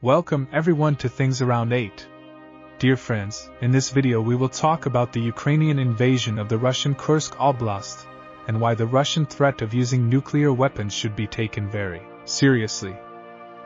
Welcome everyone to Things Around 8. Dear friends, in this video we will talk about the Ukrainian invasion of the Russian Kursk Oblast, and why the Russian threat of using nuclear weapons should be taken very seriously.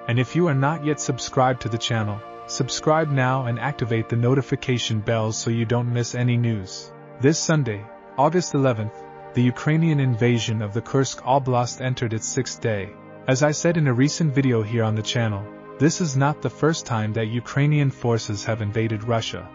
And if you are not yet subscribed to the channel, subscribe now and activate the notification bells so you don't miss any news. This Sunday, August 11th, the Ukrainian invasion of the Kursk Oblast entered its sixth day. As I said in a recent video here on the channel, this is not the first time that Ukrainian forces have invaded Russia,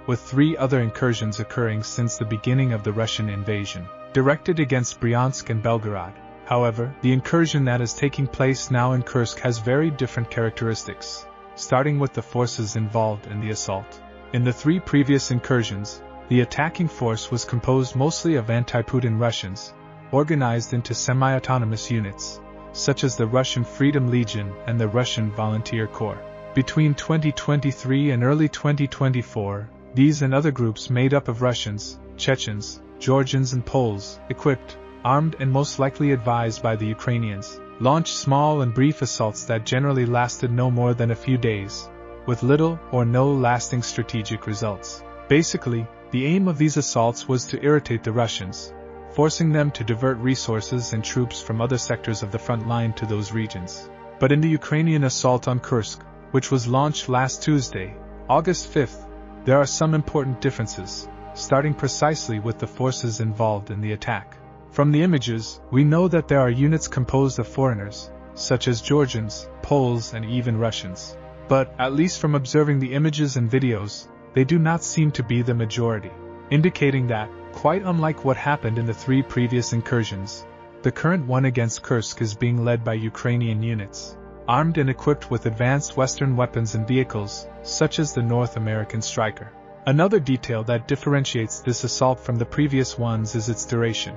with 3 other incursions occurring since the beginning of the Russian invasion, directed against Bryansk and Belgorod. However, the incursion that is taking place now in Kursk has very different characteristics, starting with the forces involved in the assault. In the 3 previous incursions, the attacking force was composed mostly of anti-Putin Russians, organized into semi-autonomous units, such as the Russian Freedom Legion and the Russian Volunteer Corps. Between 2023 and early 2024, these and other groups made up of Russians, Chechens, Georgians and Poles, equipped, armed and most likely advised by the Ukrainians, launched small and brief assaults that generally lasted no more than a few days, with little or no lasting strategic results. Basically, the aim of these assaults was to irritate the Russians, forcing them to divert resources and troops from other sectors of the front line to those regions. But in the Ukrainian assault on Kursk, which was launched last Tuesday, August 5th, there are some important differences, starting precisely with the forces involved in the attack. From the images, we know that there are units composed of foreigners, such as Georgians, Poles and even Russians. But, at least from observing the images and videos, they do not seem to be the majority, indicating that, quite unlike what happened in the 3 previous incursions, the current one against Kursk is being led by Ukrainian units, armed and equipped with advanced Western weapons and vehicles, such as the North American Striker. Another detail that differentiates this assault from the previous ones is its duration,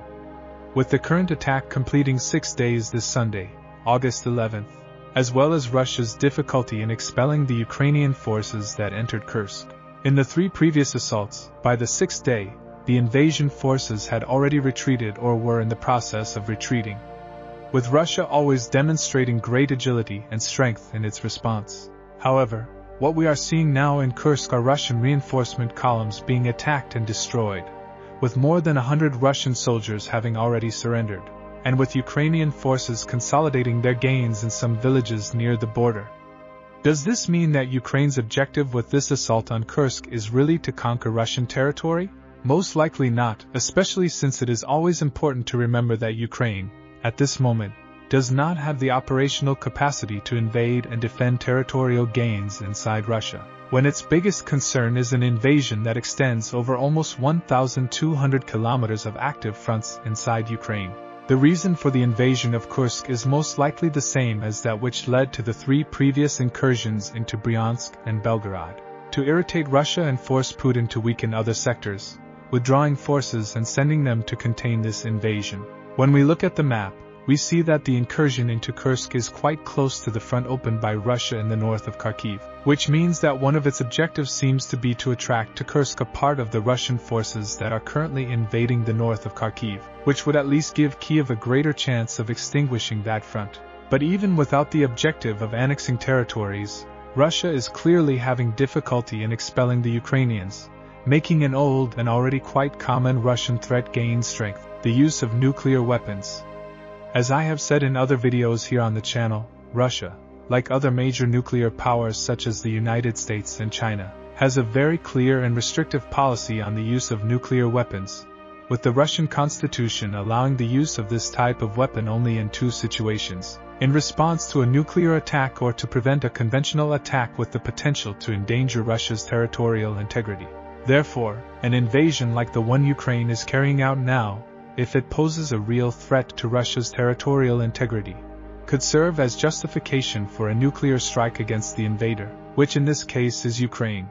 with the current attack completing 6 days this Sunday, August 11th, as well as Russia's difficulty in expelling the Ukrainian forces that entered Kursk. In the 3 previous assaults, by the 6th day, the invasion forces had already retreated or were in the process of retreating, with Russia always demonstrating great agility and strength in its response. However, what we are seeing now in Kursk are Russian reinforcement columns being attacked and destroyed, with more than 100 Russian soldiers having already surrendered, and with Ukrainian forces consolidating their gains in some villages near the border. Does this mean that Ukraine's objective with this assault on Kursk is really to conquer Russian territory? Most likely not, especially since it is always important to remember that Ukraine, at this moment, does not have the operational capacity to invade and defend territorial gains inside Russia, when its biggest concern is an invasion that extends over almost 1,200 kilometers of active fronts inside Ukraine. The reason for the invasion of Kursk is most likely the same as that which led to the 3 previous incursions into Bryansk and Belgorod, to irritate Russia and force Putin to weaken other sectors, withdrawing forces and sending them to contain this invasion. When we look at the map, we see that the incursion into Kursk is quite close to the front opened by Russia in the north of Kharkiv, which means that one of its objectives seems to be to attract to Kursk a part of the Russian forces that are currently invading the north of Kharkiv, which would at least give Kiev a greater chance of extinguishing that front. But even without the objective of annexing territories, Russia is clearly having difficulty in expelling the Ukrainians, making an old and already quite common Russian threat gain strength, the use of nuclear weapons. As I have said in other videos here on the channel, Russia, like other major nuclear powers such as the United States and China, has a very clear and restrictive policy on the use of nuclear weapons, with the Russian constitution allowing the use of this type of weapon only in 2 situations: in response to a nuclear attack or to prevent a conventional attack with the potential to endanger Russia's territorial integrity. Therefore, an invasion like the one Ukraine is carrying out now, if it poses a real threat to Russia's territorial integrity, could serve as justification for a nuclear strike against the invader, which in this case is Ukraine.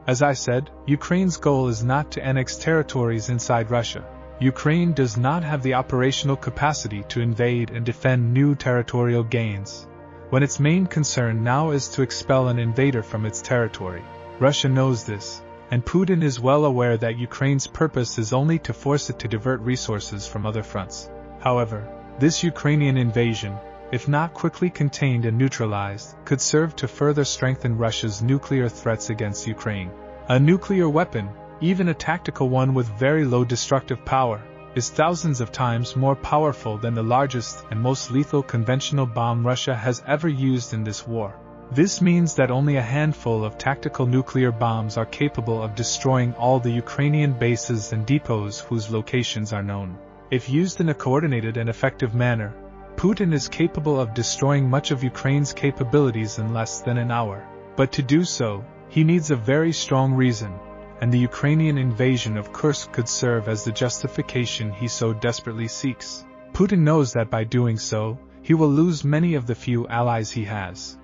As I said, Ukraine's goal is not to annex territories inside Russia. Ukraine does not have the operational capacity to invade and defend new territorial gains, when its main concern now is to expel an invader from its territory. Russia knows this, and Putin is well aware that Ukraine's purpose is only to force it to divert resources from other fronts. However, this Ukrainian invasion, if not quickly contained and neutralized, could serve to further strengthen Russia's nuclear threats against Ukraine. A nuclear weapon, even a tactical one with very low destructive power, is thousands of times more powerful than the largest and most lethal conventional bomb Russia has ever used in this war. This means that only a handful of tactical nuclear bombs are capable of destroying all the Ukrainian bases and depots whose locations are known. If used in a coordinated and effective manner, Putin is capable of destroying much of Ukraine's capabilities in less than an hour. But to do so, he needs a very strong reason, and the Ukrainian invasion of Kursk could serve as the justification he so desperately seeks. Putin knows that by doing so, he will lose many of the few allies he has.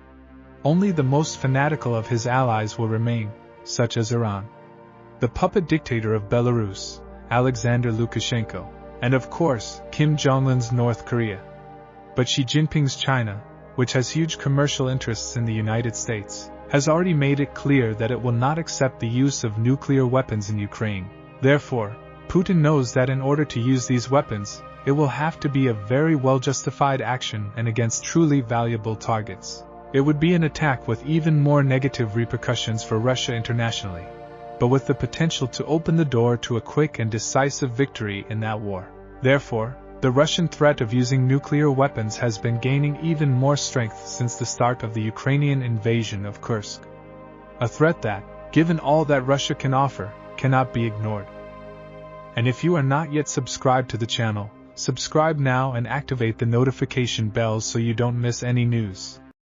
Only the most fanatical of his allies will remain, such as Iran, the puppet dictator of Belarus, Alexander Lukashenko, and of course, Kim Jong-un's North Korea. But Xi Jinping's China, which has huge commercial interests in the United States, has already made it clear that it will not accept the use of nuclear weapons in Ukraine. Therefore, Putin knows that in order to use these weapons, it will have to be a very well-justified action and against truly valuable targets. It would be an attack with even more negative repercussions for Russia internationally, but with the potential to open the door to a quick and decisive victory in that war. Therefore, the Russian threat of using nuclear weapons has been gaining even more strength since the start of the Ukrainian invasion of Kursk. A threat that, given all that Russia can offer, cannot be ignored. And if you are not yet subscribed to the channel, subscribe now and activate the notification bell so you don't miss any news.